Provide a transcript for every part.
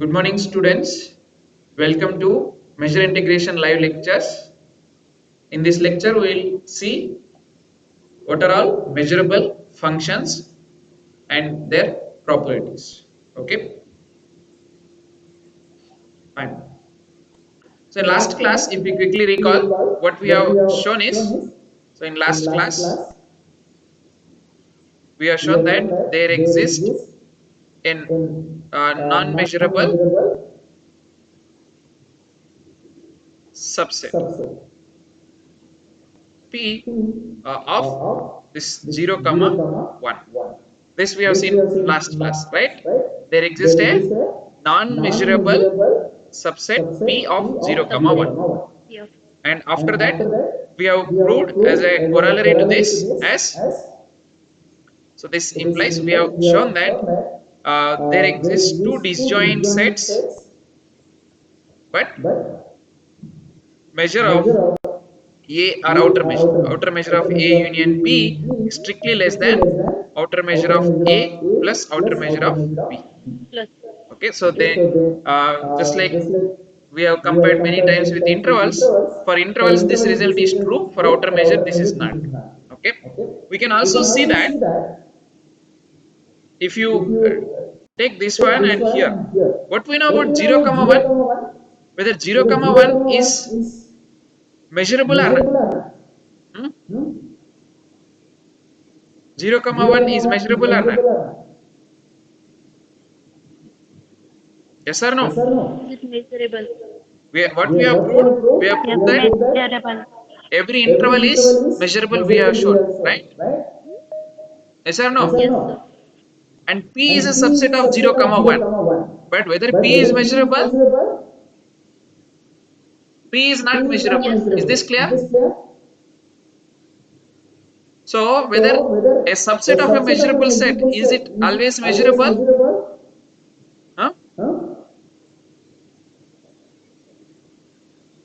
Good morning, students. Welcome to Measure Integration live lectures. In this lecture, we will see what are all measurable functions and their properties. Okay, fine. So, in last class, if we quickly recall, what we have shown is in last class, we have shown that there exists in non-measurable subset P of this 0 comma 1. This we have seen last class, right? There exists a non-measurable subset P of 0 comma 1. Yeah. And after that, we have proved as a corollary to this as, so this implies we have shown that there exist two disjoint sets, but measure of A or outer measure of A union B is strictly less than outer measure of A plus outer measure of B. Plus. Okay, so they just like we have compared many times with intervals. For intervals, this result is true. For outer measure, this is not. Okay, we can also see that if you take this one and here, what we know about 0 comma 1, whether 0 comma 1 is measurable or not. Hmm? 0 comma 1 is measurable or not? Yes or no? Is it measurable? What we have proved? We have Yes, proved that measurable. every interval is measurable. We have shown, right? Yes or no? Yes, sir. And P is a subset of 0 comma 1. But whether P is measurable, P is not measurable. Yes, sir. Is this clear? So whether a subset of a measurable set, is it always measurable? Huh?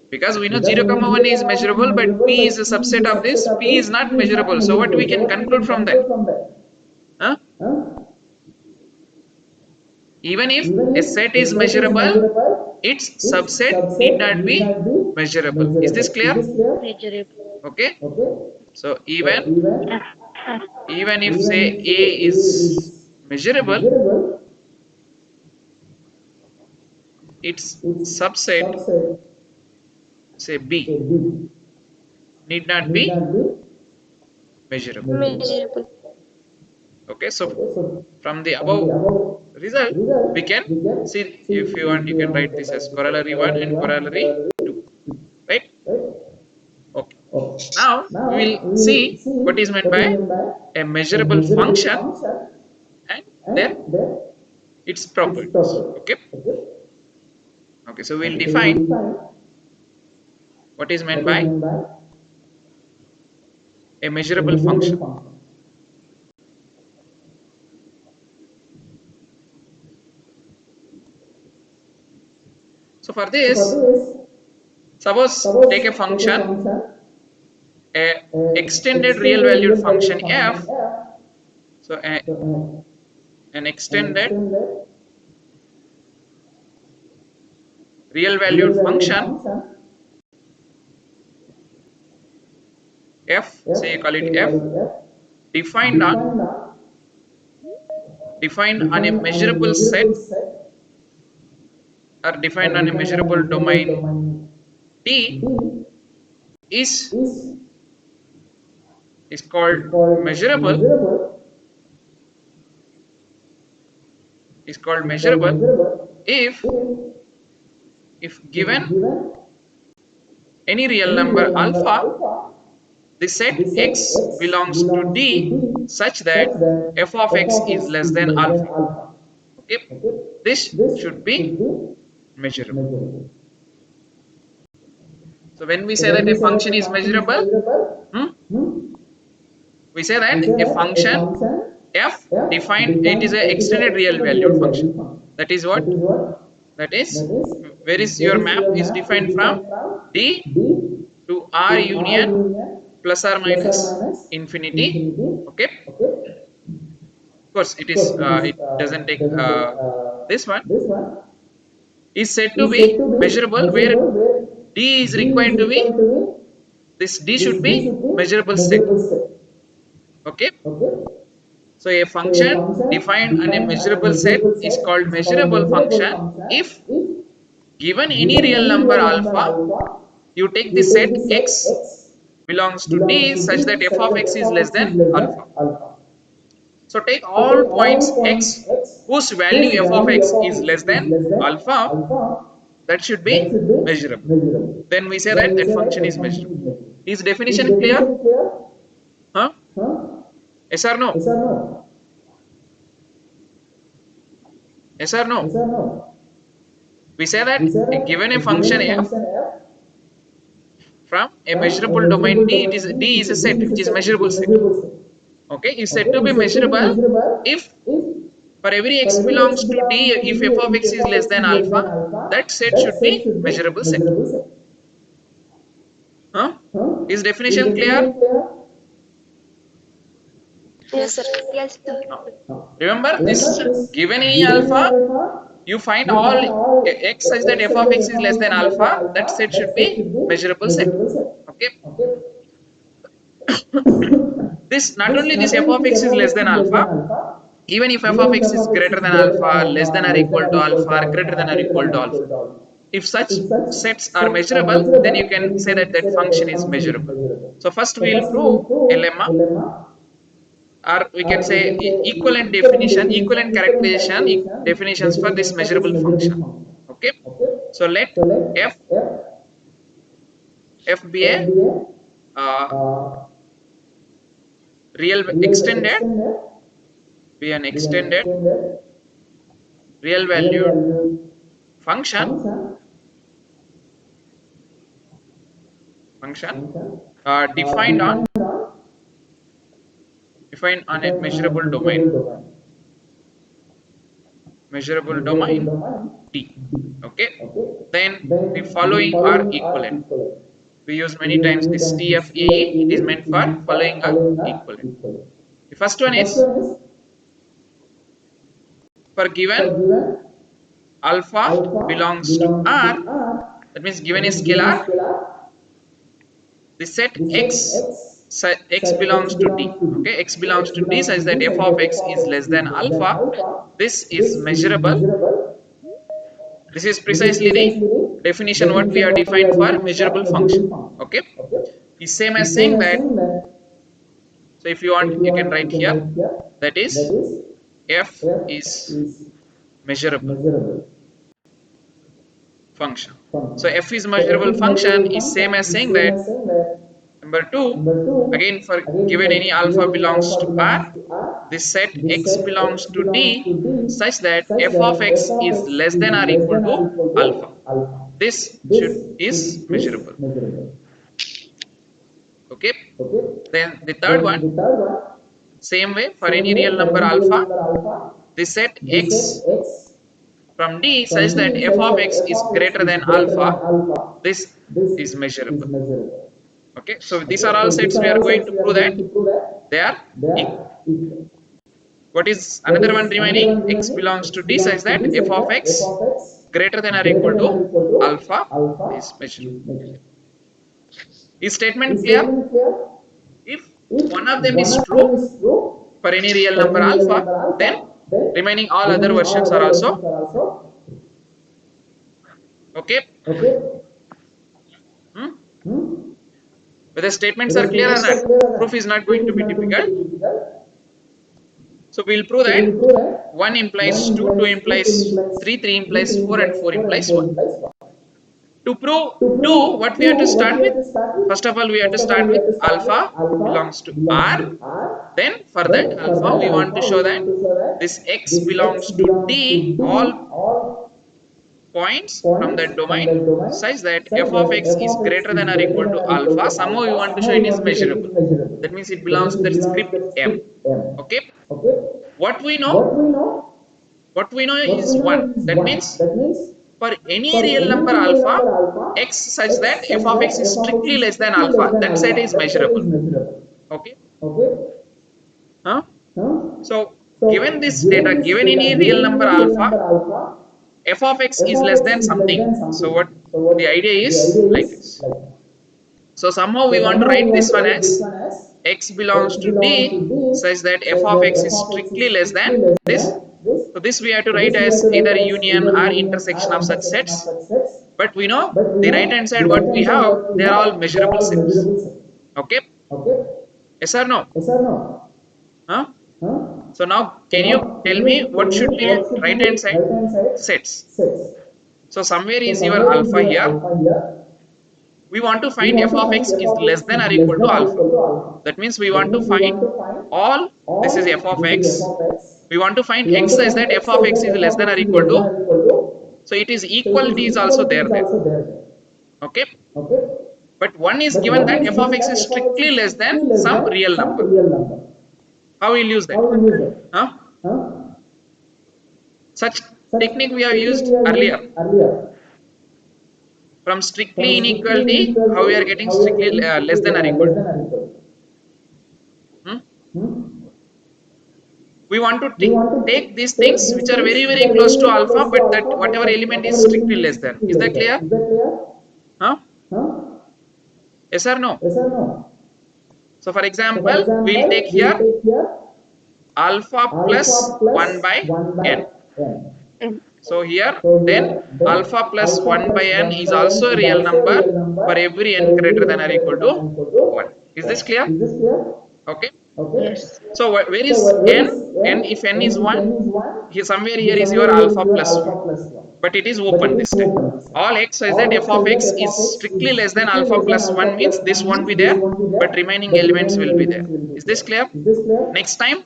Because we know 0 comma 1 is measurable, but P is a subset of this. P is not measurable. So what we can conclude from that? Huh? Even if a set is measurable, its subset need not be measurable. Is this clear? Measurable. Okay. So even Yes. Yes. even if say A is measurable, its subset say B need not be measurable. Measurable. Okay, so from the above result, we can see, if you want, you can write this as corollary 1 and corollary 2, right? Okay. Now we will see what is meant by a measurable function and their its properties. Okay. Okay. So we'll define what is meant by a measurable function. So for this, suppose take a function, a extended real valued function f. So an extended real valued function f, say you call it f, defined on a measurable set or defined on a measurable domain T is called measurable, if given any real number alpha, the set x belongs to D such that f of x is less than alpha. Okay, this should be measurable. So when we say that a function is measurable, we say that a function f defined, it is a extended real valued function. That is what? That is, where is your map is defined from D to R union plus or minus infinity. Okay. Of course, it is. It doesn't take this one. is said to be measurable where D is required to be, this D should be measurable set. Okay. So a function defined on a measurable set is called measurable function if given any real number alpha, you take the set x belongs to D such that f of x is less than alpha. So take all points x whose value f of x is less than alpha, that should be measurable. Then we say that that function is measurable. Is definition clear? Huh? Yes or no? Yes or no? We say that given a function f from a measurable domain D, it is D is a set which is measurable set. Okay, is said to be measurable if for every x belongs to D, if f of x is less than alpha, that set should be measurable set. Huh? Is definition clear? Yes, sir. No. Remember this, given any alpha, you find all x such that f of x is less than alpha, that set should be measurable set. Okay. This not only this f of x is less than alpha, even if f of x is greater than alpha, less than or equal to alpha, or greater than or equal to alpha. If such sets are measurable, then you can say that that function is measurable. So first we will prove a lemma, or we can say equivalent definition, equivalent characterization, definitions for this measurable function. Okay. So let f be a uh, real extended, be an extended real valued function defined on a measurable domain D. Okay. Then the following are equivalent. We use many times this TFAE. It is meant for following are equivalent. The first one is for given alpha belongs to R. That means given a scalar, the set x belongs to D. Okay, x belongs to D such that f of x is less than alpha. This is measurable. This is precisely the definition what we are defined for measurable function. Okay, is same as saying that. So if you want, you can write here. That is f is measurable function. So f is measurable function is same as saying that. Number two, again for given any alpha belongs to R, this set x belongs to D such that f of x is less than or equal to alpha. This is measurable. Okay. Then the third one, same way for any real number alpha, the set x from D such that f of x is greater than alpha. This is measurable. Okay, so these are all sets we are going to prove that they are equal. What is another one remaining? X belongs to D such that f of x greater than or equal to alpha is measurable. Is statement clear? If one of them is true for any real number alpha, then remaining all other versions are also okay. Hmm? Whether statements are clear or not, proof is not going to be difficult. So we will prove that 1 implies 2, 2 implies 3, 3 implies 4, and 4 implies 1. To prove 2, what we have to start with? First of all, we have to start with alpha belongs to R. Then for that alpha, we want to show that this x belongs to D, all points from that domain such that f of x is greater than or equal to alpha. Somehow we want to show it is measurable. That means it belongs to the script M. Okay. What we know? What we know is 1. That means for any real number alpha, x such that f of x is strictly less than alpha, that set is measurable. Okay. Huh? So given this data, given any real number alpha, f of x is less than something. So what the idea is like this. So somehow we want to write this one as x belongs to D such that f of x is strictly less than this. So this we have to write as either union or intersection of such sets. But we know the right hand side what we have, they are all measurable sets. Okay? Yes or no? Huh? So now can you tell me what should be Yes. the right hand side sets? So somewhere is your alpha here. We want to find f of x is less than or equal to alpha. That means we want to find all, this is f of x. We want to find x such that f of x is less than or equal to, so it is equality is also there. Okay. But one is given that f of x is strictly less than some real number. How we'll use that? Huh? Such technique we have used earlier. From strictly inequality, how we are getting strictly less than or equal to. Hmm? We want to take these things which are very very close to alpha, but that whatever element is strictly less than. Is that clear? Huh? Yes or no? So for example, we'll take here alpha plus 1 by n. Mm. So here then alpha plus 1 by n is also a real number for every n greater than or equal to 1. Is this clear? Okay. Yes. So where is n? N, if n is 1, here somewhere here is your alpha plus 1. But it is open this time. All x is that f of x is strictly less than alpha plus 1 means this won't be there, but remaining elements will be there. Is this clear? Next time,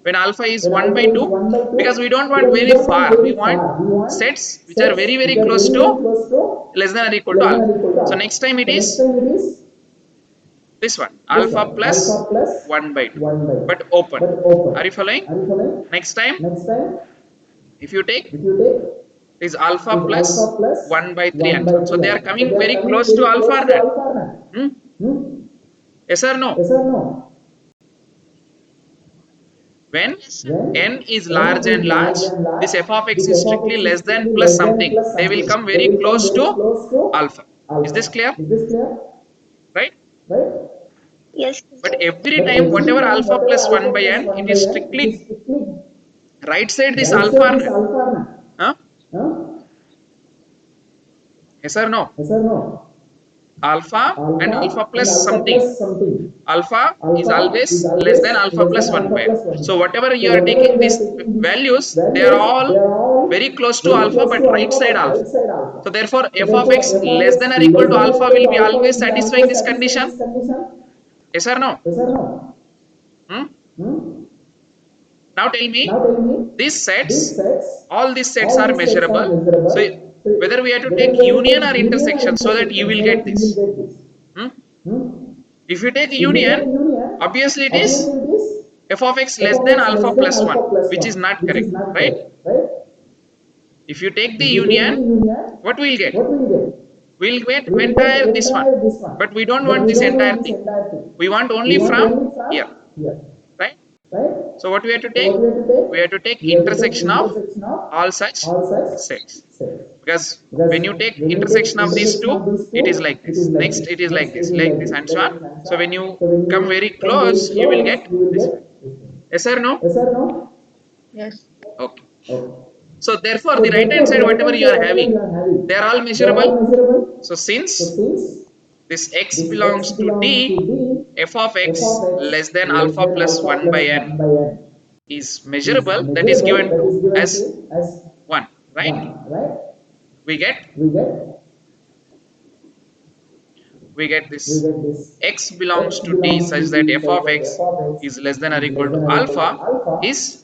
when alpha is 1 by 2, because we don't want very far, we want sets which are very very close to less than or equal to alpha. So next time it is this one, alpha plus 1 by 2, but open. Are you following? Next time, if you take is alpha plus 1 by 3 and so on. So they are coming very close to alpha or not? Hmm? Yes or no? When n is large and large, this f of x is strictly less than plus something. They will come very close to alpha. Is this clear? Right? Yes. But every time, whatever alpha plus 1 by n, it is strictly right side this alpha or not? Huh? Yes or no? Alpha and alpha plus something. Alpha is always less than alpha plus 1 by n. So whatever you are taking these values, they are all very close to alpha but right side alpha. So therefore f of x less than or equal to alpha will be always satisfying this condition. Yes or no? Hmm? Now tell me, these sets, all these sets are measurable. So whether we have to take union or intersection so that you will get this. Hmm? If you take union, obviously it is f of x less than alpha plus 1, which is not correct, right? If you take the union, what we'll get? We'll get entire this one, but we don't want this entire thing. We want only from here, right? So what we have to take? We have to take intersection of all such sets. Because when you take intersection of these two, it is like this. Next, it is like this, and so on. So when you come very close, you will get this way. Yes or no? Yes. Okay. So therefore, the right hand side, whatever you are having, they are all measurable. So since this x belongs to D, f of x less than alpha plus 1 by n is measurable, that is given to as 1, right? We get this x belongs to D such that f of x is less than or equal to alpha is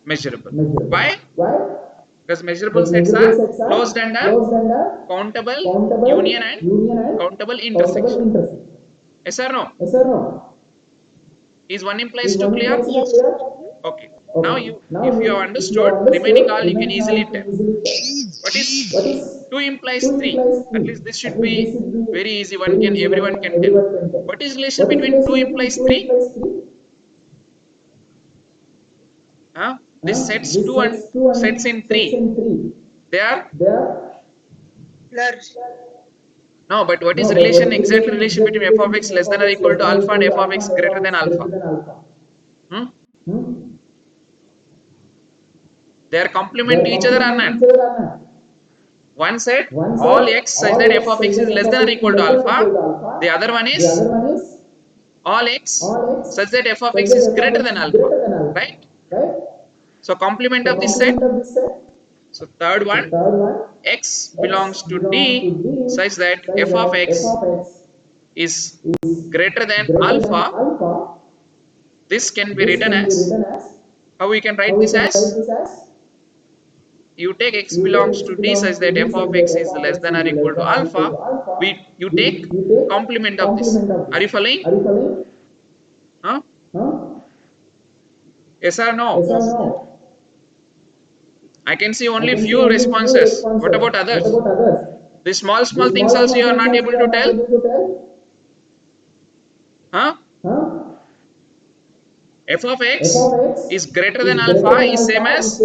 measurable. Why? Because measurable sets are closed under countable union and countable intersection. Yes or no? Is one implies two clear? Yes. Okay. Now you, if you have understood, remaining all you can easily tell. What is 2 implies 3? At least this should be very easy. Everyone can tell. What is relation between 2 implies 3? Huh? This sets 2 and sets in 3. They are Large. no, but what is relation? Exactly relation between f of x less than or equal to alpha and f of x greater than alpha. Hmm? They are complement to each other or not? One said all x such that f of x is less than or equal to alpha. The other one is all x such that f of x is greater than alpha. Right? So complement of this set. So third one, x belongs to D such that f of x is greater than alpha. This can be written as, how we can write this as, you take x belongs to D such that f of x is less than or equal to alpha. You take complement of this. Are you following? Huh? Yes or no? Yes, sir. I can see only few responses. What about others? The small things also you are not able to tell? Huh? F of x is greater than alpha is same as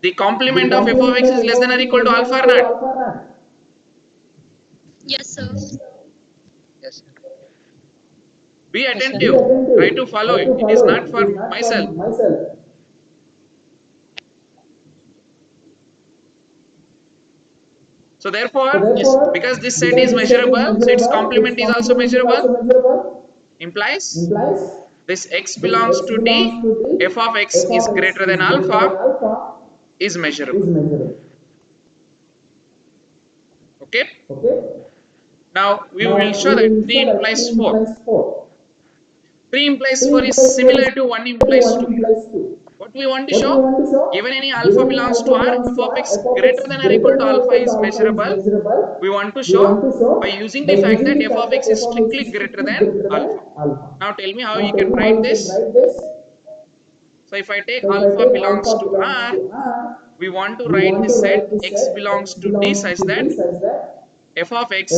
the complement of f of x is less than or equal to alpha or not? Yes, sir. Yes. Be Yes, sir. attentive. Try to follow it. It is not for myself. So therefore, Yes. because this set is measurable, so its complement is also measurable. Implies this x belongs to D, f of x is greater than alpha is measurable. Okay. Now we will show that 3 implies 4. 3 implies 4 is similar to 1 implies 2. What we want to show? Given any alpha belongs to R, f of x greater than or equal to alpha is measurable. We want to show by using the fact that f of x is strictly greater than alpha. Now tell me how you can write this. So if I take alpha belongs to R, we want to write this set x belongs to D such that f of x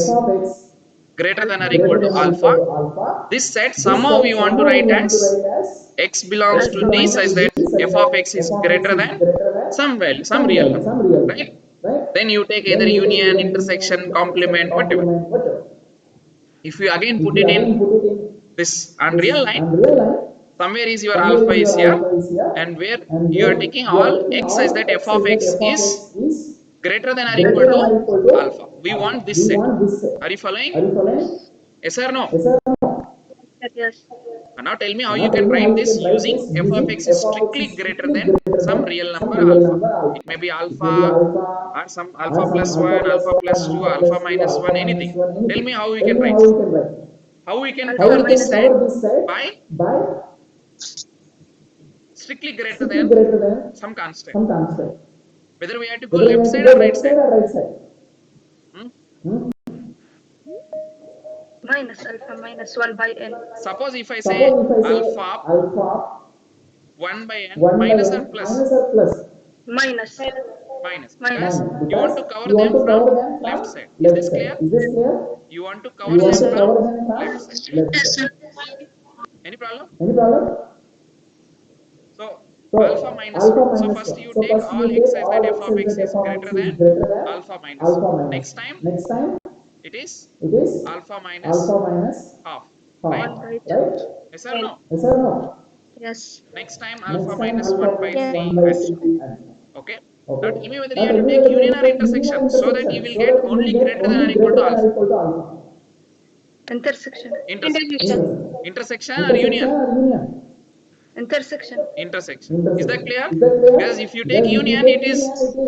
greater than or equal to alpha. This set somehow we want to write as x belongs to Alpha D such minus. that f of x is greater than some value, some real number, right? Then you take either union, intersection, complement, whatever. If you again put it in this unreal line, somewhere is your alpha is here, and where you are taking all x such that f of x is greater than or equal Greater to than. alpha. We want this set. Are you following? Yes. Yes or no? Yes. And now tell me how you can write this using f of x is strictly greater than some real number alpha. It may be alpha or some alpha plus 1, alpha plus 2, alpha minus 1, anything. Tell me how we can write. How we can Alpha cover this minus set 1. by strictly greater than some constant. Whether we have to go left side or right side. Hmm? Minus alpha minus 1 by n. Suppose if I say alpha 1 by n minus or plus? Minus. Minus, because Minus. you want to cover them from left side. Is this clear? You want to cover Yes, them sir. from left side. Yes, sir. Any problem? So alpha minus 1. So first you take all x such that f of x is greater than alpha minus 1. Next time it is alpha minus half. Right? 1 by 2. Yes or no? Yes. Next time alpha minus 1 by Yes. 3 and so on. Okay. Now tell me whether you have to take union or intersection so that you will get only greater than or equal to alpha. Intersection. Intersection. Intersection. Intersection or union? Intersection. Intersection. Is that clear? Because if you take union, it is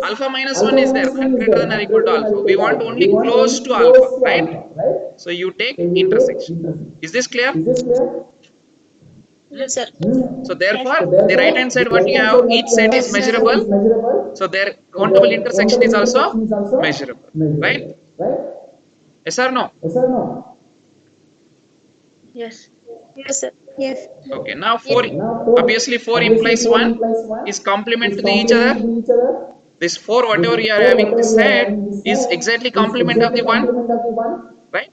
alpha minus 1 is there, not greater than or equal to alpha. We want only close to alpha, right? So you take intersection. Is this clear? Hmm? Yes, sir. So Yes. therefore, the right hand side, what you have, each set is Yes, sir. measurable. So their countable intersection is also measurable, right? Yes or no? Yes. Yes, sir. Yes. Okay. Now Yes. 4, obviously 4 implies 1 is complement to the each other. This 4, whatever you are having this set is exactly complement of the 1, right?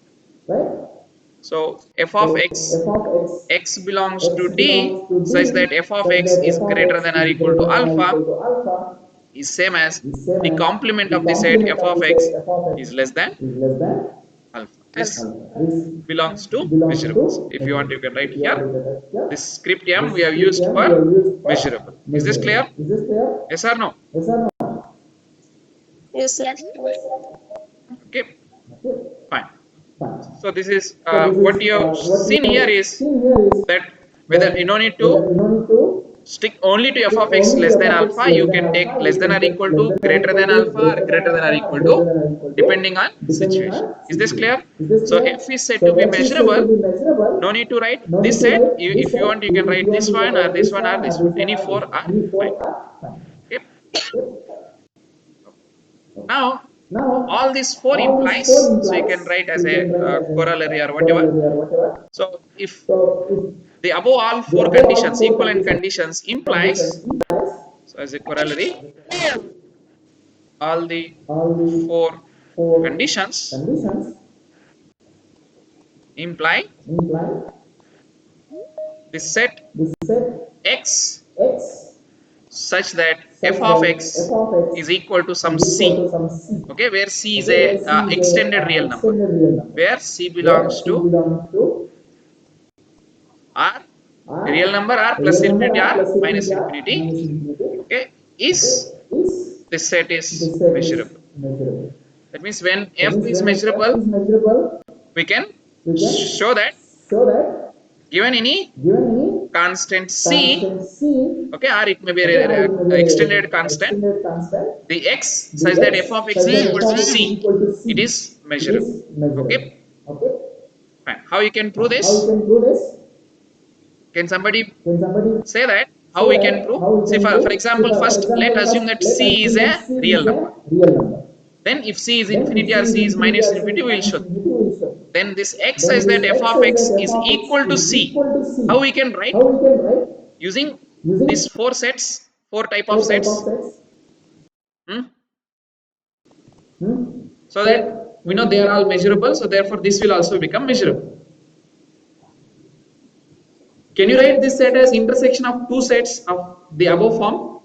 So f of x belongs to D such that f of x is greater than or equal to alpha is same as the complement of the set f of x is less than alpha. This Alpha. belongs to measurables. If you want, you can write here. This script m we have used for measurable. Is this clear? Yes or no? Yes, sir. Yes. Okay, fine. So this is what you have seen here is that whether you don't need to stick only to f of x less than alpha, you can take less than or equal to, greater than alpha, or greater than or equal to, depending on situation. Is this clear? So f is said to be measurable. No need to write this set. If you want, you can write this one or this one or this one. Any four are fine. Okay. Now all these four implies, so you can write as a corollary or whatever. So if the above all four conditions, equivalent conditions implies, so as a corollary, all the four conditions imply the set x such that f of x is equal to some c. Okay, where c is a extended real number, where c belongs to r, real number r plus infinity r minus infinity. Okay, is this set is measurable. That means when f is measurable, we can show that given any constant c, okay, or it may be a extended constant, the x such that f of x is equal to c, it is measurable. Okay, fine. How you can prove this? Can somebody say that? How we can prove? See, for example, first let assume that c is a real number. Then if c is infinity or c is minus infinity, we will show. Then this x says that f of x is equal to c. How we can write? Using these four sets, four type of sets. So that we know they are all measurable, so therefore this will also become measurable. Can you write this set as intersection of two sets of the above form?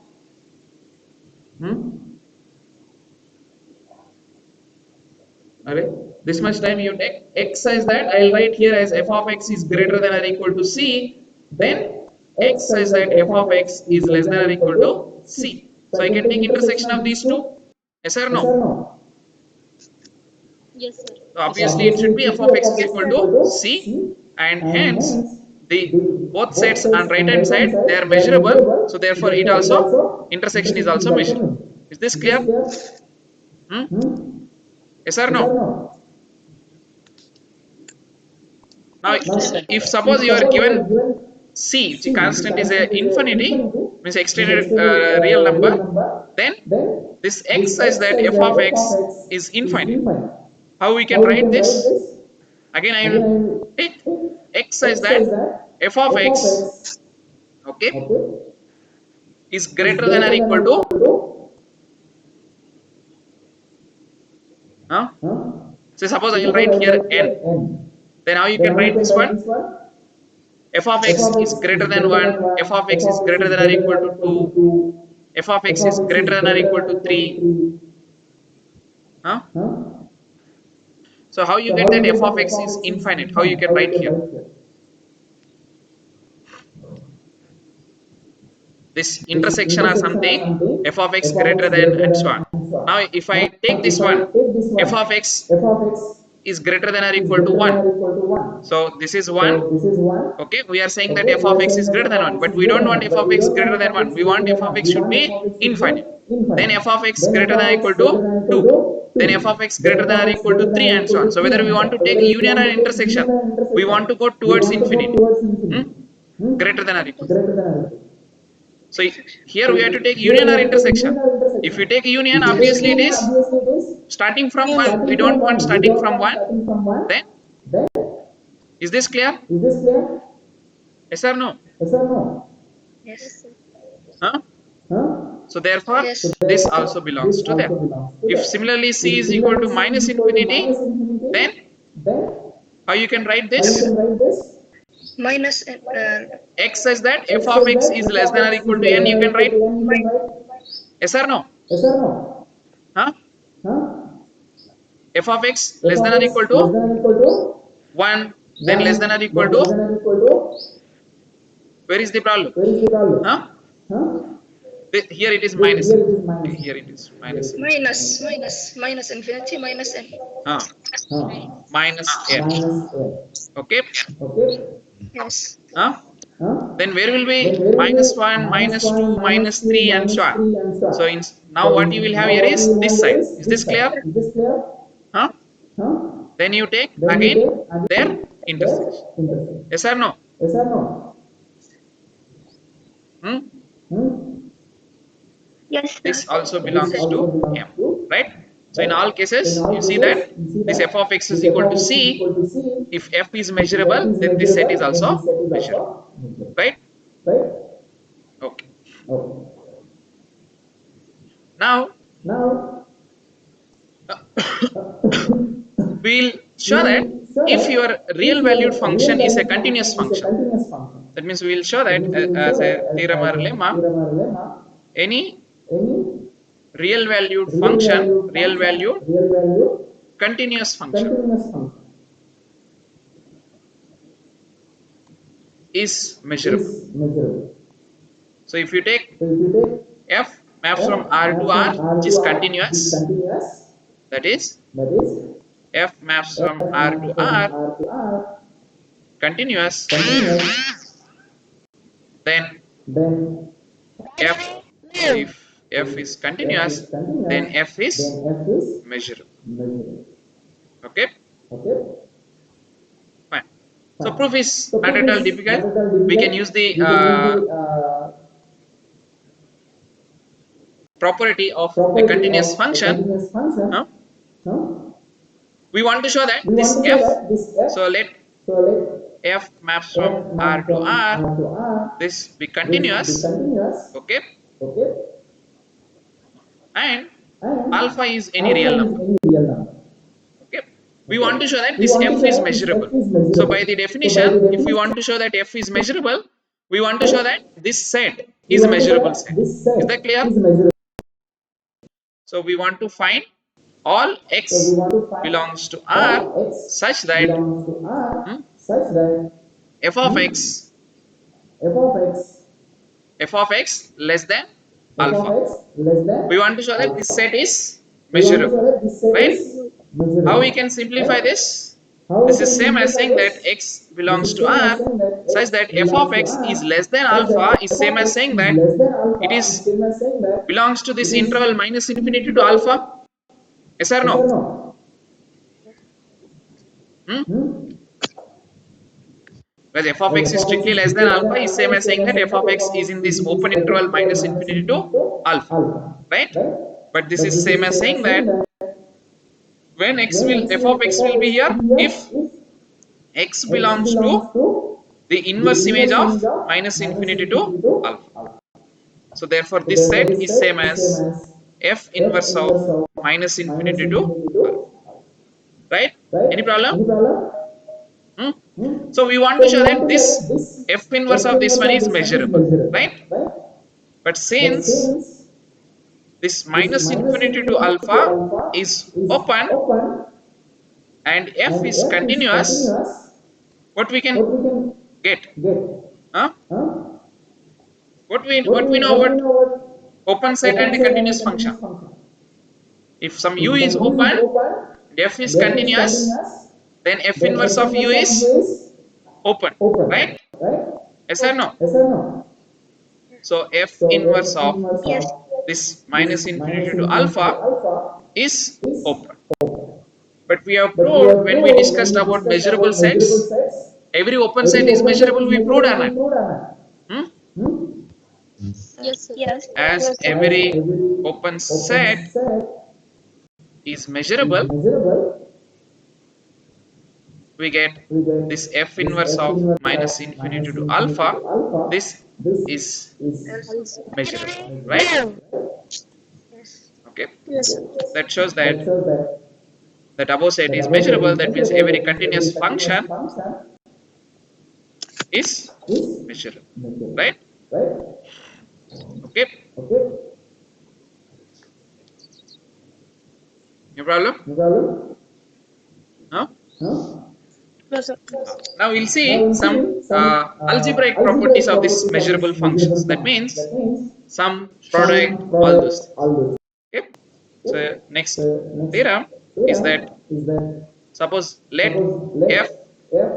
Alright, this much time you take. X says that I'll write here as f of x is greater than or equal to c. Then x says that f of x is less than or equal to c. So I can take intersection of these two. Yes or no? Yes, sir. So obviously it should be f of x is equal to c, and hence the both sets on right hand side they are measurable. So therefore it also, intersection is also measurable. Is this clear? Yes or no? Now, Yes, sir. if suppose you are given c, which constant is a infinity, means extended real number, then this x says that f of x is infinite. How we can write this? Again, I will take x says that f of x, okay, is greater than or equal to, huh? So suppose I will write here n. Then how you can write this one? F of x is greater than 1, f of x is greater than or equal to 2, f of x is greater than or equal to 3. Huh? So how you get that f of x is infinite? How you can write here? This intersection or something, f of x greater than and so on. Now if I take this one, f of x is greater than or equal to 1. So this is 1. Okay, we are saying that f of x is greater than 1, but we don't want f of x greater than 1. We want f of x should be infinite. Then f of x greater than or equal to 2. Then f of x greater than or equal to 3 and so on. So whether we want to take union or intersection, we want to go towards infinity. Greater than or equal. So here we have to take union or intersection. If we take union, obviously it is starting from 1. We don't want starting from 1. Then, is this clear? Yes or no? Yes. Yes, sir. Huh? So therefore, Yes. this also belongs to them. If similarly c is equal to minus infinity, then How you can write How you this? can write this? Minus X says that f X of says x that is f less of than or x is equal to less n. than You or can equal write to n. You can write yes or no? yes or no? Huh? Huh? F of x F less than of or x equal less to than or equal to 1, then less than 1, or equal then less to, than or equal to, where is the problem? where is the problem? Huh? Huh? Here it is minus Here it is infinity. minus Here it is here minus it is infinity. minus infinity minus n. Huh? huh? Minus n. Minus a. Okay? Okay? Yes. Huh? Huh? Then where will Then be where will minus be 1, minus minus 1, 2, minus minus 2, 3 and so minus on. 3 and so So on. now So what you will have now here what you is will this have here side. is Is this this clear? side. Is this clear? Huh? Huh? Then you take Then you again take their again intersection. the intersection. Yes or no? Yes or no? Hmm? Hmm? Yes, sir. This also This belongs also to belongs M. to, Right? So in right? all So in cases, all you see that cases, you see this f that of x this is f equal to of x is C. equal to c. If f is If f measurable, is then this set is measurable, then this also set is measurable. also measurable. Right? Right? Okay. Okay. Now Now, we'll show that we'll show if that your real if valued your real function is a valued continuous function is a function, continuous function, that means we will show that that means we will show as that a theorem as or a lemma, theorem or lemma, any any real valued real function, valued real function, valued real valued continuous function continuous function is measurable. is measurable. So if you take So if you take f maps f from R to maps R, from R which to is R, which is continuous, continuous, that is that is f maps from f R maps to from R, R to R, continuous, continuous, then then f, if f is f continuous, is continuous, then f is then f is measurable. measurable. Okay, Okay? fine. So Fine. proof is So not proof at all is difficult. not at all We can difficult. use the We can use the property of a property continuous of a function. continuous function. Huh? No? We want to show that We want this to show f, that this f, so let so let f maps from f R maps to from R, R to R, this be this be continuous, continuous, okay, okay, and and alpha is any alpha real is number. any real number. Okay, we Okay? want to show that We this want to f show is that this f measurable. is So by the measurable. So by definition, the if we definition, want to show that f is measurable, we want to show right, that this set we is a want to show measurable that set. this Is set that clear? is measurable. So we want to find all So we x want to find belongs to R all x such that belongs to R hmm, such that f of hmm, x f of x less than f of alpha. x less than We want to show that this alpha. set is We want to measurable, show that this set right? is How we measurable. can simplify Right? this? How we This is can same as simplify saying that this? x This belongs is to same as R saying that such x that f of belongs to x is R less than such alpha that is f same of as x saying is that less than it alpha is is same as saying that belongs to it this is interval minus infinity to interval. alpha. Yes or Yes no? or no? Hmm? Hmm? Whereas f of Well, x f is of x strictly is less than strictly less than alpha is alpha same is as same saying as that saying f that of f x of is x in is this in this open open interval interval minus minus infinity infinity to to alpha, alpha. right? Right? But this But is this same is as same saying as saying that that when x when will x f will of f x of will be x here will be here if if x x belongs to belongs to the the inverse image inverse of image of minus minus infinity to infinity to alpha. alpha. So therefore So this therefore set this is set same is same as as f f inverse of inverse of minus minus infinity to infinity to alpha, alpha. right? Right? Any problem? Any problem? Hmm? Hmm? So we want to So we show want that to show this that this f inverse f of this inverse one of is this one is measurable, right? measurable. Right? But But since since this this minus minus infinity to infinity to alpha alpha is is open open and f and is f is continuous, continuous, what we can what we can get? get? Huh? Huh? What we know What we what know what open set and open a set and a continuous function. continuous function. If some u If is some u is open open and f is and f is continuous, continuous, then f then inverse f of u inverse of u is is open, right? open. Right? Yes or no? Yes or no? So f So inverse f of inverse Yes. of this minus this minus infinity to infinity to alpha alpha is is open. open. But we have But we proved have when we proved when discussed we about discussed measurable about measurable sets, sets, every open set every is open set measurable. is We proved or measurable. We not? proved or not? Hmm? Hmm? Yes, sir. Yes. As As every every open open set set is is measurable, measurable, we get we get this f this inverse f of inverse minus of infinity minus to infinity alpha. to alpha. This This is is Also. measurable, right? measurable. Yes. Okay. Yes, sir. Okay. That shows that That shows that that above set that is above set measurable. is That means measurable, every that means every continuous continuous function function is is measurable, measurable, right? right? Okay, Okay, no problem. no problem. Huh? Huh? No, sir. Now we'll Now see we'll some see some algebraic properties algebraic of this properties of measurable this functions. measurable That functions. means That means sum, product, sum, all those product, things. all those. Okay. Okay. So next So next theorem is that theorem is that suppose let suppose let f f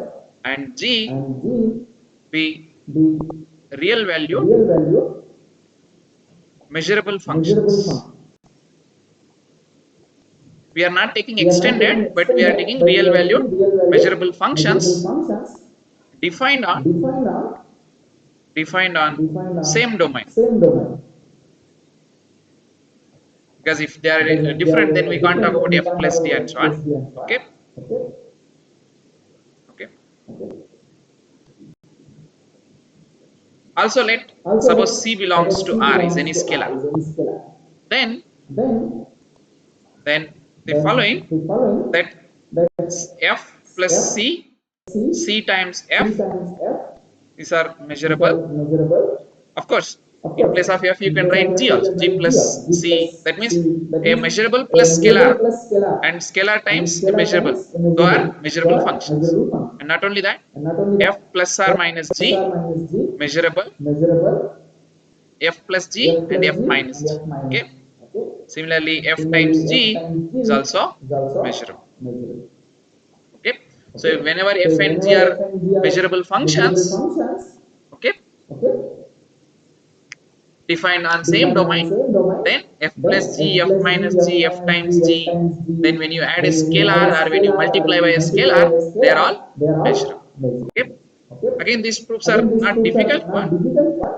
and g and g be be real value real value measurable measurable functions. function. We are not taking We are not extended, taking but we are extended, taking but we real are valued taking real value measurable measurable functions functions defined on defined on defined on defined same on domain. same domain. Because if they are Because if they different, then are we can't talk different, then about we f can't talk plus d about and f so on. plus d and so on. Okay. Okay. Okay. Okay. Also let Also, suppose let c belongs suppose to C r is belongs any to R scalar. is any scalar. Then Then, then the then following the following that that f plus F, c, C, c times C f, times F these are is measurable. measurable. Of course, Of in course, place of f you in can place of write F g you also, can g write G plus of G c. plus That means C. That a means measurable a plus measurable scalar plus scalar and scalar and times scalar immeasurable. times They are immeasurable. So measurable are functions. measurable function. And not only that, And not only f that, plus r F minus plus R g minus G measurable, measurable, f plus F g and plus f G minus and g. F minus Okay. G. Okay. Similarly, f times Similarly, F g times G is also is also measurable. measurable. Okay. So Okay. whenever So f and g whenever are F and G are measurable measurable functions, functions, okay, okay, defined on same defined on domain, same domain, then f plus then g, F f plus minus G, F g, f minus times G, F g, times then G, when you add a then when you add scalar a or when you scalar or multiply when by you a multiply scalar, by a they are scalar, all they are measurable. all measurable. Okay. Okay. Again, these proofs are Again, these not proofs are difficult not one. difficult one.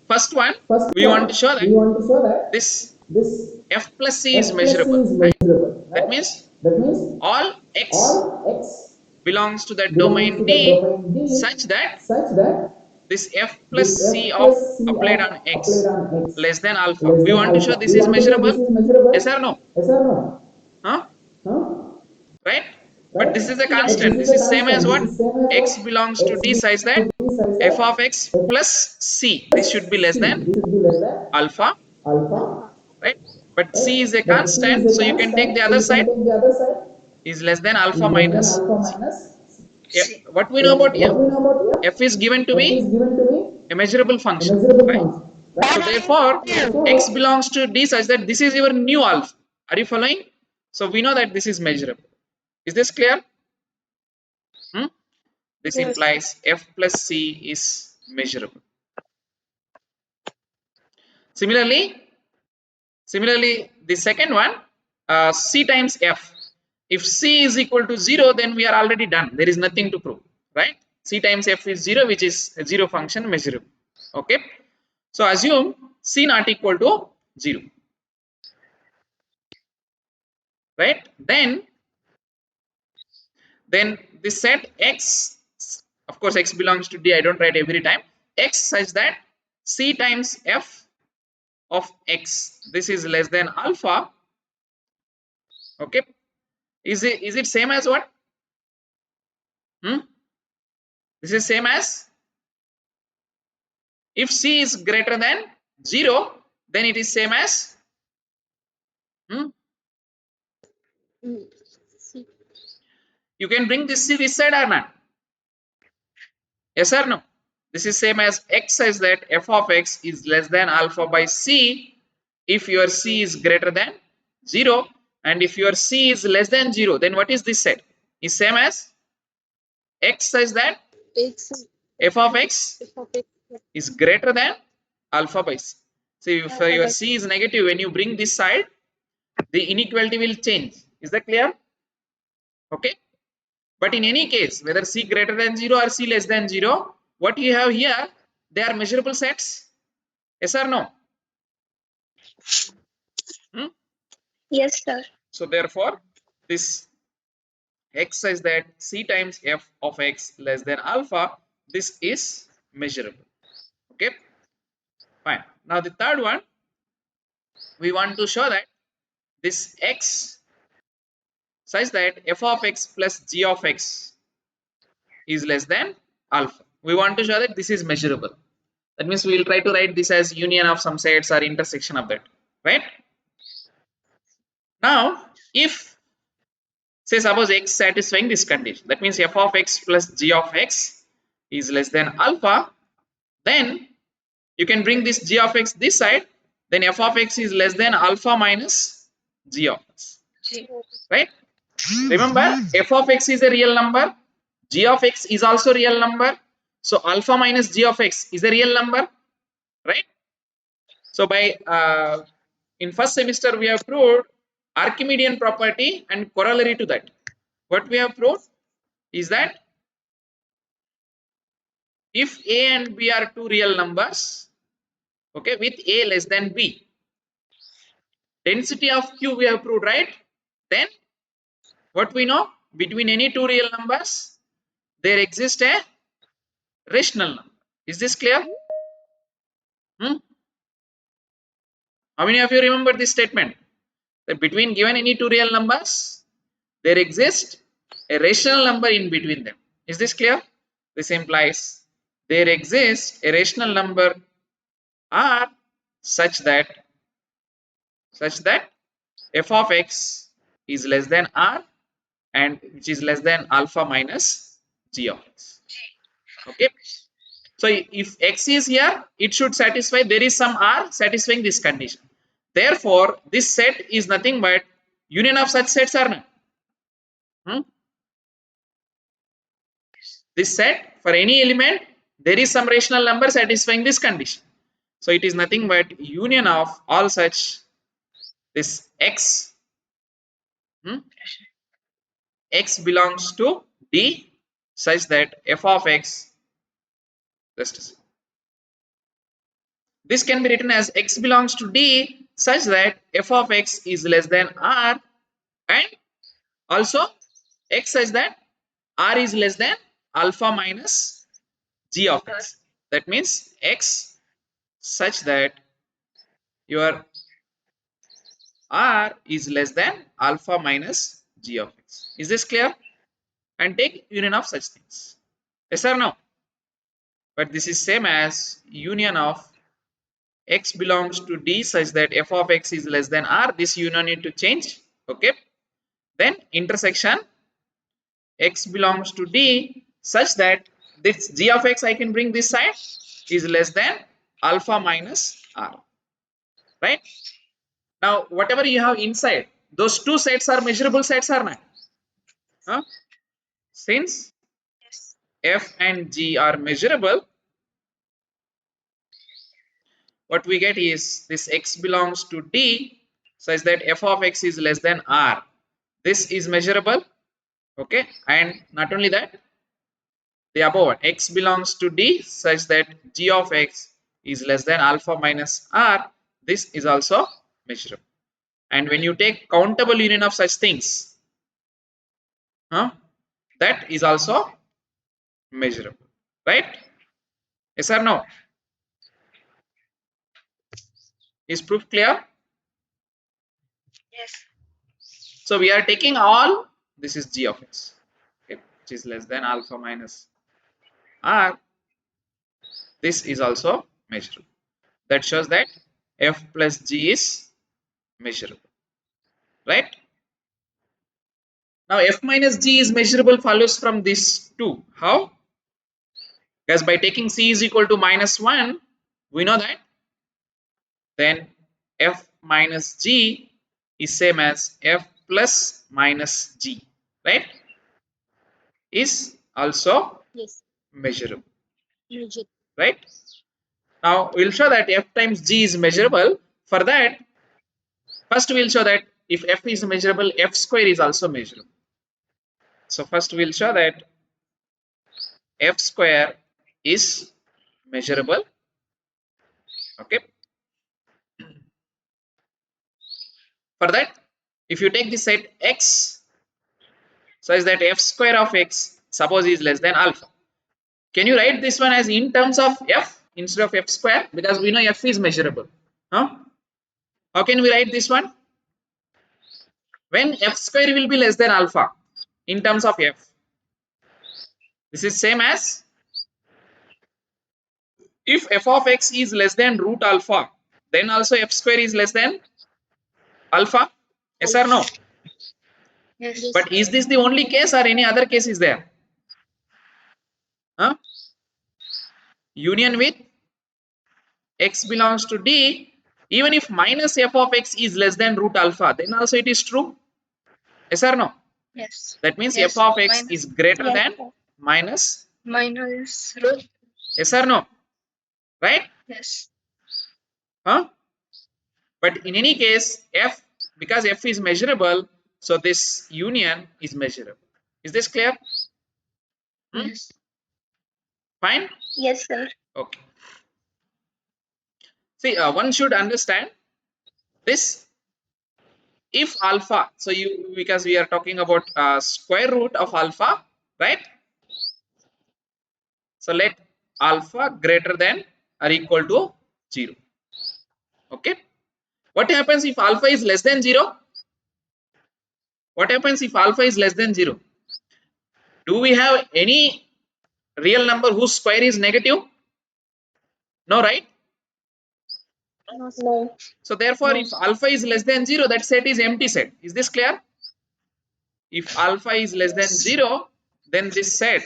First one, First we want to one, show that we want to show that this this f plus c is F plus C measurable, is right? measurable, That right? means That means all x all X belongs to that belongs domain to the D domain D such that such that this f plus this c F of plus C applied on of applied x on X less than alpha. less We than want to show alpha. this We is want to show measurable. this is Yes measurable. or no? Yes or no? Huh? Huh? Right? But Right? this is a But this constant. is This a is same as constant. This what? is same as X what belongs to X D such belongs that to D such f that of x F plus c. This should plus be less C. than This should be less than alpha, alpha. right? But Right? c is a But C is constant, a so you can take the constant, so other you can side take the other side is less than alpha is less than minus alpha c. minus F, C. what we know F. about What f? we know about F is given to F? F is be given to me a measurable a function, measurable right? function. So Right? therefore, x Therefore, belongs to D such that this is your new alpha. Are you following? So we know that this is measurable. Is this clear? Hmm? This Yes. implies f plus c is measurable. Similarly, similarly, the second one, c times f. If c is equal to 0, then we are already done. There is nothing to prove, right? C times f is 0, which is a 0 function measurable. Okay. So assume c not equal to 0, right? Then this set x, of course x belongs to D, I don't write every time, x such that c times f of x, this is less than alpha. Okay. Is it same as what? Hmm? This is same as, if c is greater than 0, then it is same as, hmm? Mm, C. You can bring this c this side or not? Yes or no? This is same as x says that f of x is less than alpha by c if your c is greater than 0, and if your c is less than 0, then what is this set? Is same as x says that X. f of x F of X. is greater than alpha by c. So if Alpha your by c is negative, when you bring this side, the inequality will change. Is that clear? Okay. But in any case, whether c greater than 0 or c less than 0, what you have here, they are measurable sets. Yes or no? Hmm? Yes, sir. So therefore, this x says that c times f of x less than alpha, this is measurable. Okay, fine. Now the third one, we want to show that this x such that f of x plus g of x is less than alpha. We want to show that this is measurable. That means we will try to write this as union of some sets or intersection of that, right? Now, if say suppose x satisfying this condition, that means f of x plus g of x is less than alpha, then you can bring this g of x this side, then f of x is less than alpha minus g of x, right? Remember, f of x is a real number, g of x is also real number, so alpha minus g of x is a real number, right? So by in first semester we have proved Archimedean property and corollary to that. What we have proved is that if a and b are two real numbers, okay, with a less than b, density of q we have proved, right? Then what we know, between any two real numbers there exists a rational number. Is this clear? Hmm? How many of you remember this statement? That between given any two real numbers, there exists a rational number in between them. Is this clear? This implies there exists a rational number R such that f of x is less than R and which is less than alpha minus g of x. Okay. So if x is here, it should satisfy, there is some R satisfying this condition. Therefore, this set is nothing but union of such sets are none. Hmm? This set for any element, there is some rational number satisfying this condition. So it is nothing but union of all such this x. Hmm? X belongs to D such that f of x, just this can be written as x belongs to D such that f of x is less than R, and also x such that R is less than alpha minus g of x. That means x such that your R is less than alpha minus g of x. Is this clear? And take union of such things. Yes or no? But this is same as union of x belongs to D such that f of x is less than R. This union need to change. Okay. Then intersection x belongs to D such that this g of x I can bring this side is less than alpha minus R. Right? Now, whatever you have inside, those two sets are measurable sets or not? Huh? Since f and g are measurable, what we get is this x belongs to D such that f of x is less than R. This is measurable. Okay. And not only that, the above one, x belongs to D such that g of x is less than alpha minus R. This is also measurable. And when you take countable union of such things, that is also measurable, right? Yes or no? Is proof clear? Yes. So we are taking all, this is g of x, okay, which is less than alpha minus R. This is also measurable. That shows that f plus g is measurable, right? Now f minus g is measurable follows from this too. How? Because by taking c is equal to minus 1, we know that then f minus g is same as f plus minus g, right? Is also Yes. measurable, Rigid. right? Now we'll show that f times g is measurable. For that, first we'll show that if f is measurable, f square is also measurable. So first we'll show that f square is measurable. Okay. For that, if you take the set x such that f square of x suppose is less than alpha, can you write this one as in terms of f instead of f square? Because we know f is measurable. Huh? How can we write this one? when f square will be less than alpha in terms of f. This is same as if f of x is less than root alpha, then also f square is less than alpha. Yes or no? Yes. But is this the only case or any other case is there? Huh? Union with x belongs to D, even if minus f of x is less than root alpha, then also it is true. Yes or no? Yes. That means f Yes. of x Minus. is greater Yes, than sir. minus. Minus root. Yes or no? Right? Yes. Huh? But in any case, f, because f is measurable, so this union is measurable. Is this clear? Hmm? Yes. Fine? Yes, sir. Okay. See, one should understand this if alpha, so you, because we are talking about square root of alpha, right? So let alpha greater than or equal to 0. Okay. What happens if alpha is less than 0? What happens if alpha is less than 0? Do we have any real number whose square is negative? No, right? No, sir. No. So therefore, if alpha is less than 0, that set is empty set. Is this clear? If alpha is less than Yes. 0, then this set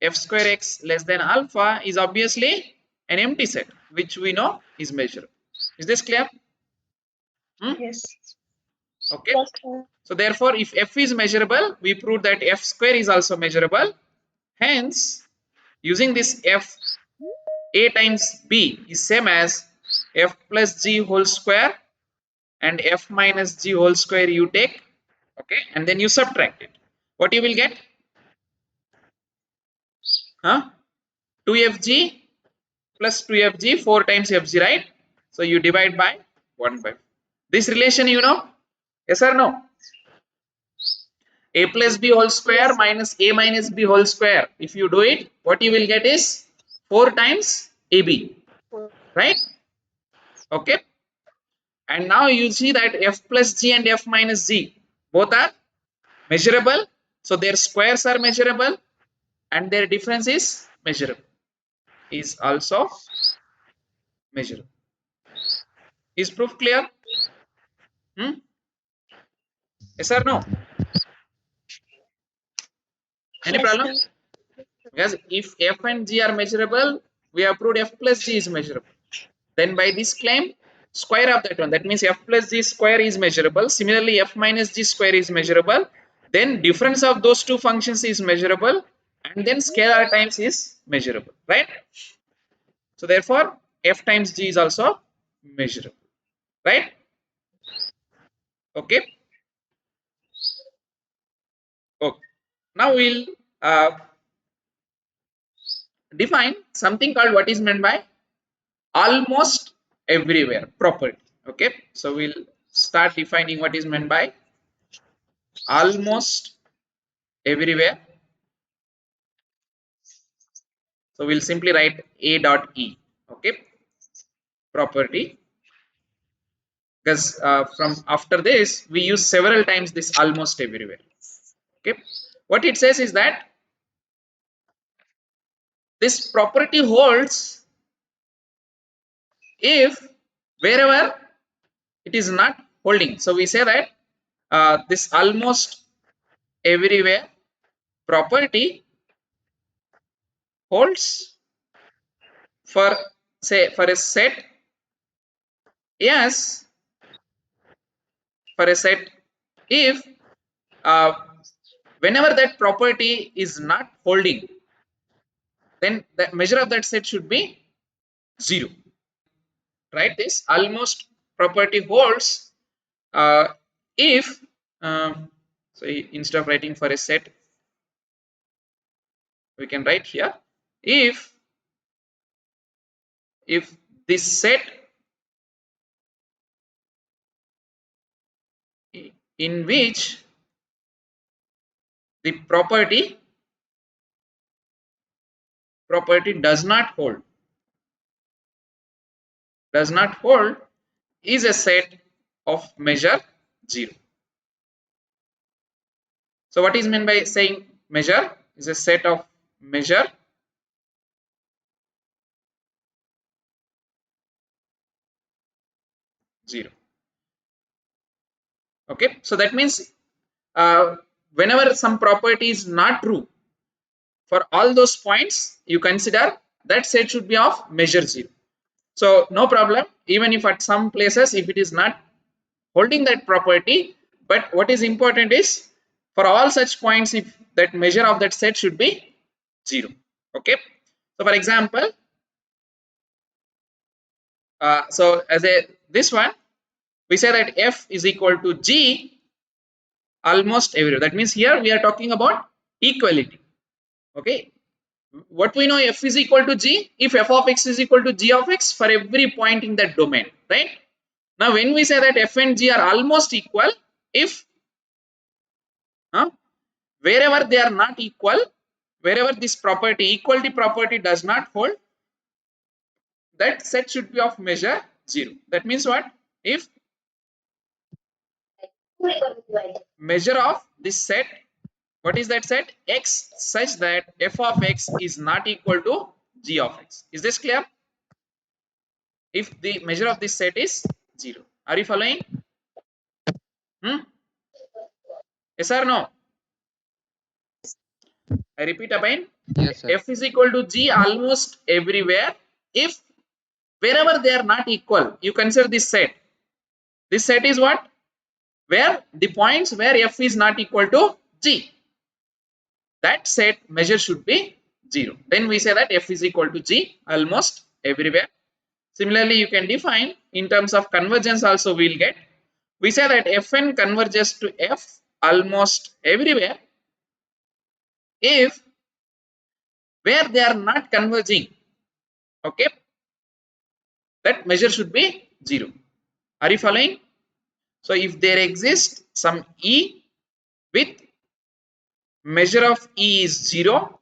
f square x less than alpha is obviously an empty set, which we know is measurable. Is this clear? Hmm? Yes. Okay. Yes, sir. So therefore, if f is measurable, we prove that f square is also measurable. Hence, using this f, a times b is same as f plus g whole square, and f minus g whole square you take, okay, and then you subtract it. What you will get? Huh? 2fg plus 2fg 4 times fg, right? So you divide by 1 by. This relation you know? Yes or no? A plus b whole square Yes. minus a minus b whole square. If you do it, what you will get is 4 times ab, right? Okay. And now you see that f plus g and f minus g both are measurable. So their squares are measurable and their difference is measurable. Is also measurable. Is proof clear? Hmm? Yes or no? Any Yes, problem? sir. Because if f and g are measurable, we have proved f plus g is measurable. Then by this claim, square of that one, that means f plus g square is measurable. Similarly, f minus g square is measurable. Then difference of those two functions is measurable, and then scalar times is measurable, right? So therefore, f times g is also measurable, right? Okay. Okay. Now we'll define something called what is meant by almost everywhere property. Okay. So we'll start defining what is meant by almost everywhere. So we'll simply write a dot e. Okay. Property, because from after this we use several times this almost everywhere. Okay. What it says is that this property holds if wherever it is not holding. So we say that this almost everywhere property holds for, say, for a set yes, for a set if uh, whenever that property is not holding, then the measure of that set should be 0. Right? This almost property holds if so instead of writing for a set, we can write here if this set in which the property does not hold is a set of measure 0. So what is meant by saying measure is a set of measure zero. Okay, so that means whenever some property is not true, for all those points you consider that set should be of measure zero. So no problem, even if at some places if it is not holding that property, but what is important is for all such points if that measure of that set should be zero. Okay, so for example, so as a this one we say that f is equal to g almost everywhere. That means here we are talking about equality. Okay, what we know, f is equal to g if f of x is equal to g of x for every point in that domain, right? Now when we say that f and g are almost equal, if wherever they are not equal, wherever this property equality property does not hold, that set should be of measure zero. That means what? If measure of this set, what is that set? X such that f of x is not equal to g of x. Is this clear? If the measure of this set is zero. Are you following? Yes or no? I repeat again. Yes, sir. F is equal to g almost everywhere if wherever they are not equal, you consider this set. This set is what? Where the points where f is not equal to g. That set measure should be zero. Then we say that f is equal to g almost everywhere. Similarly, you can define in terms of convergence also we'll get. We say that fn converges to f almost everywhere if where they are not converging, okay, that measure should be zero. Are you following? So if there exists some e with measure of e is zero,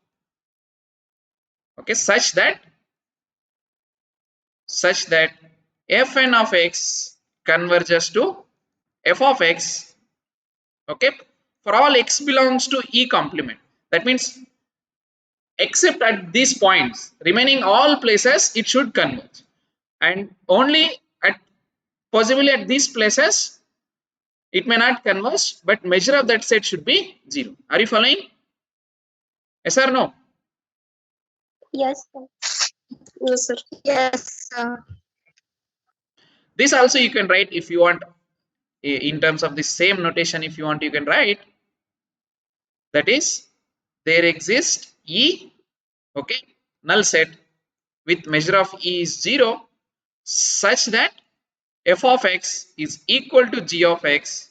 okay, such that fn of x converges to f of x, okay, for all x belongs to e complement. That means except at these points, remaining all places it should converge, and only at possibly at these places it may not converge, but measure of that set should be zero. Are you following? Yes or no? Yes, sir. Yes, sir. Yes, sir. This also you can write if you want in terms of the same notation. If you want, you can write that is there exists e, okay, null set with measure of e is zero such that f of x is equal to g of x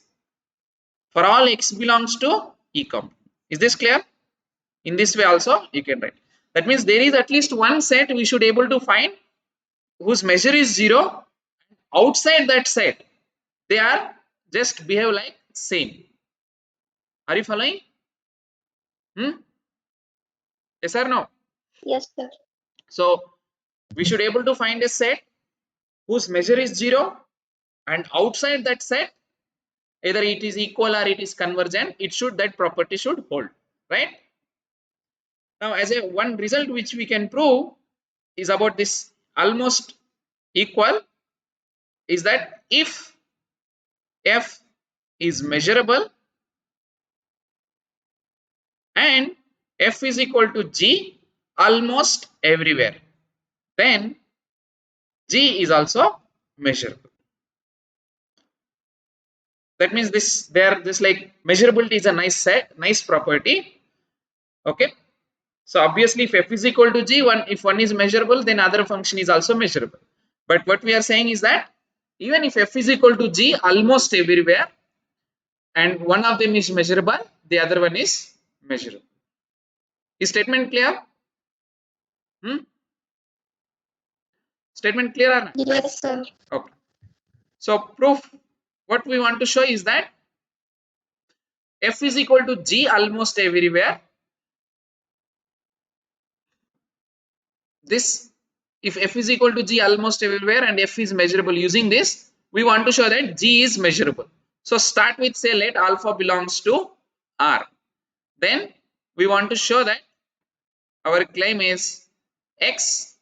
for all x belongs to e complement. Is this clear? In this way also you can write. That means there is at least one set we should able to find whose measure is zero. Outside that set they are just behave like same. Are you following? Yes or no? Yes, sir. So we should able to find a set whose measure is zero, and outside that set either it is equal or it is convergent, it should, that property should hold, right? Now as a one result which we can prove is about this almost equal is that if f is measurable and f is equal to g almost everywhere, then g is also measurable. That means this like measurability is a nice property. Okay, so obviously if f is equal to g, one if one is measurable then other function is also measurable. But what we are saying is that even if f is equal to g almost everywhere and one of them is measurable, the other one is measurable. Is statement clear? Statement clear or not? Yes, sir. Okay, so proof, what we want to show is that f is equal to g almost everywhere. This, if f is equal to g almost everywhere and f is measurable, using this we want to show that g is measurable. So start with say let alpha belongs to r. then we want to show that our claim is x,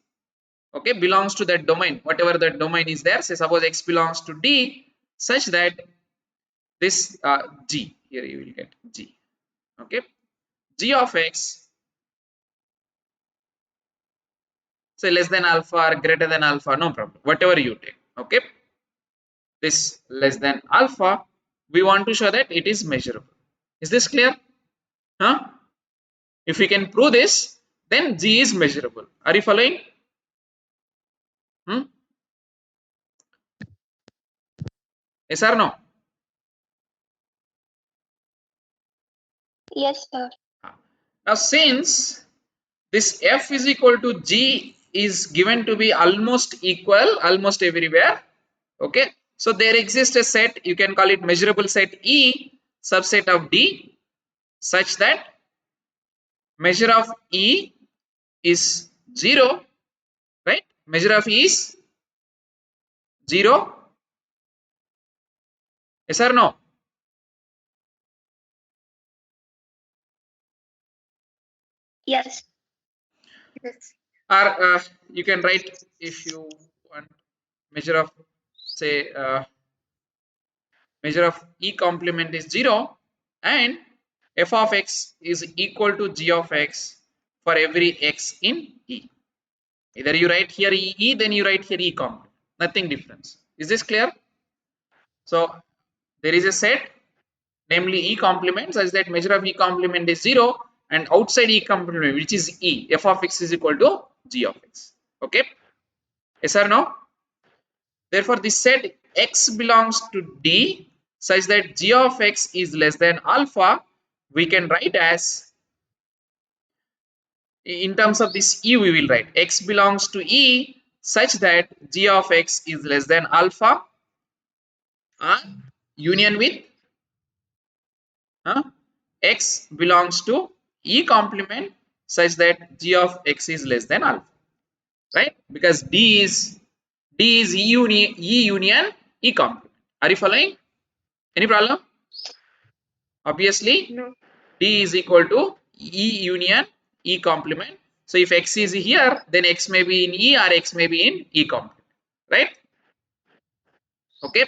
okay, belongs to that domain, whatever that domain is there. Say suppose x belongs to D such that this G, here you will get G, okay, G of x, say less than alpha or greater than alpha, no problem, whatever you take, okay, this less than alpha, we want to show that it is measurable. Is this clear? Huh? If we can prove this, then G is measurable. Are you following? Hmm? Yes or no? Yes, sir. Now, since this f is equal to G is given to be almost equal, almost everywhere, okay, so there exists a set, you can call it measurable set E, subset of D, such that measure of E is 0, right? Measure of E is 0. Yes or no? Yes. Yes. Or you can write, if you want, measure of, say, measure of E complement is 0 and f of x is equal to g of x for every x in E. Either you write here E, then you write here E complement. Nothing difference. Is this clear? So there is a set, namely E complement, such that measure of E complement is 0 and outside E complement, which is E, f of x is equal to g of x. Okay? Yes or no? Therefore, this set x belongs to D such that g of x is less than alpha. We can write as, in terms of this E, we will write x belongs to E such that g of x is less than alpha or union with x belongs to E complement such that g of x is less than alpha, right? Because D is E union E complement. Are you following? Any problem? Obviously, No. D is equal to E union E complement. So if x is here, then x may be in E or x may be in E complement, right? Okay.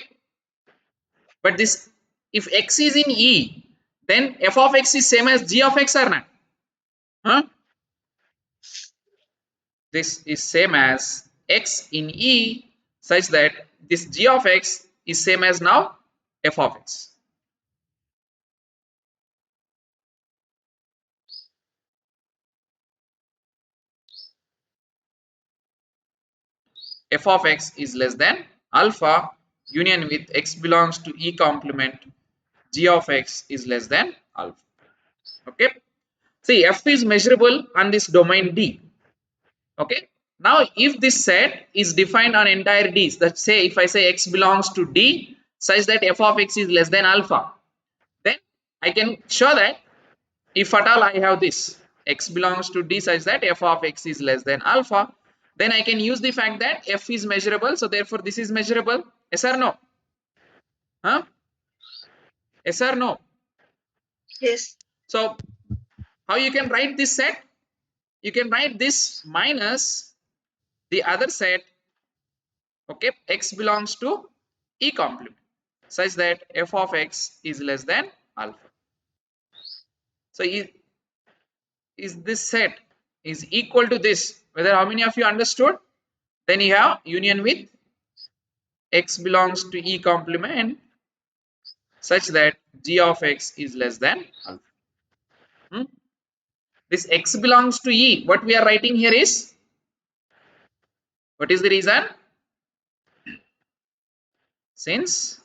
But this, if x is in E, then f of x is same as g of x or not? Huh? This is same as x in E such that this g of x is same as now f of x. F of x is less than alpha union with x belongs to E complement, g of x is less than alpha. Okay. See, f is measurable on this domain D. Okay. Now, if this set is defined on entire D, let's say if I say x belongs to D such that f of x is less than alpha, then I can show that if at all I have this x belongs to D such that f of x is less than alpha, then I can use the fact that f is measurable, so therefore this is measurable. Yes or no? Huh? Yes or no? Yes. So how you can write this set? You can write this minus the other set, okay, x belongs to E complement such that f of x is less than alpha. So is this set is equal to this, whether how many of you understood? Then you have union with x belongs to E complement such that g of x is less than alpha. Hmm? This x belongs to E, what we are writing here is, what is the reason? Since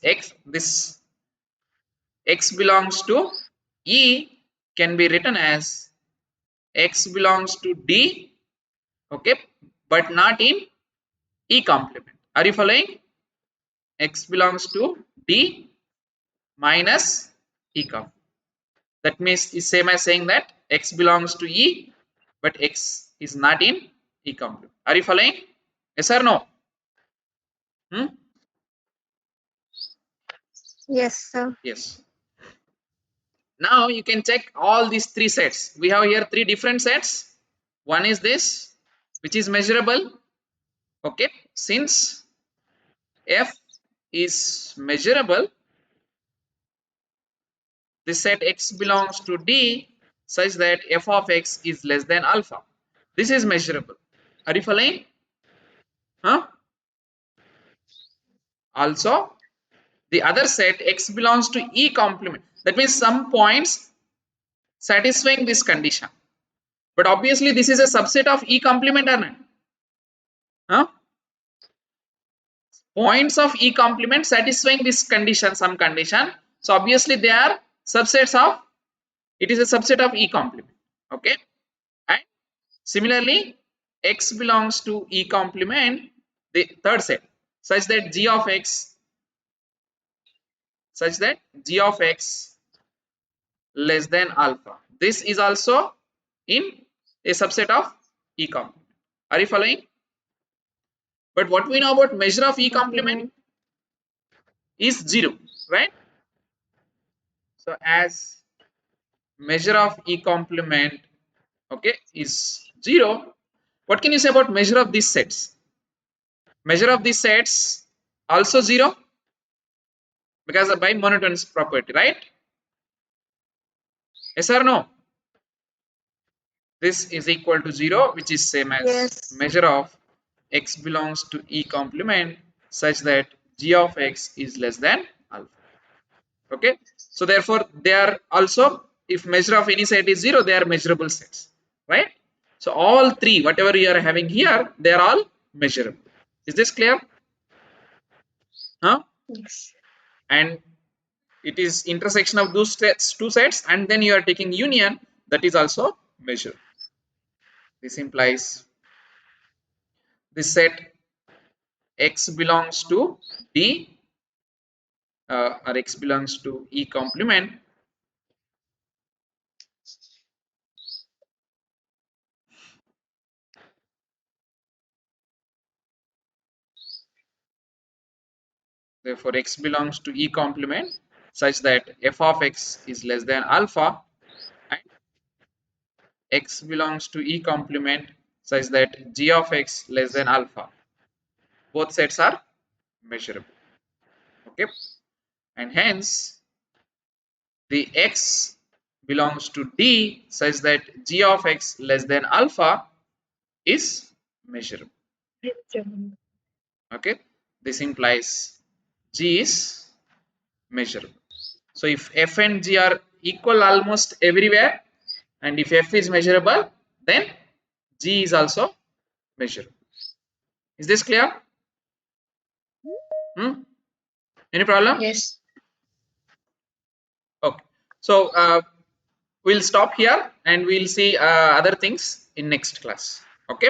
x, this x belongs to E can be written as x belongs to D, okay, but not in E complement. Are you following? X belongs to D minus E complement. That means is same as saying that x belongs to E, but x is not in E complement. Are you following? Yes or no? Hmm? Yes, sir. Yes. Now you can check all these three sets. We have here three different sets. One is this, which is measurable. Okay. Since f is measurable, this set x belongs to D such that f of x is less than alpha. This is measurable. Are you following? Huh? Also, the other set x belongs to E complement. That means some points satisfying this condition. But obviously, this is a subset of E complement or not? Huh? Points of E complement satisfying this condition, some condition. So obviously, they are subsets of. It is a subset of E complement. Okay, and similarly, x belongs to E complement, the third set, such that g of x less than alpha. This is also in a subset of E complement. Are you following? But what we know about measure of E Okay, complement ma'am. is 0, right? So as measure of E complement, okay, is 0, what can you say about measure of these sets? Measure of these sets also 0 because of by monotonous property, right? Yes or no? This is equal to 0, which is same as Yes. measure of x belongs to E complement such that g of x is less than alpha. Okay. So therefore, they are also, if measure of any set is 0, they are measurable sets, right? So all three, whatever you are having here, they are all measurable. Is this clear? Huh? Yes. And it is intersection of those sets, two sets, and then you are taking union, that is also measurable. This implies this set x belongs to D or x belongs to E complement. Therefore, x belongs to E complement such that f of x is less than alpha, and x belongs to E complement such that g of x less than alpha. Both sets are measurable. Okay, and hence the x belongs to D such that g of x less than alpha is measurable. Okay, this implies G is measurable. So if f and g are equal almost everywhere, and if f is measurable, then g is also measurable. Is this clear? Hmm? Any problem? Yes. Okay. So we'll stop here and we'll see other things in next class. Okay.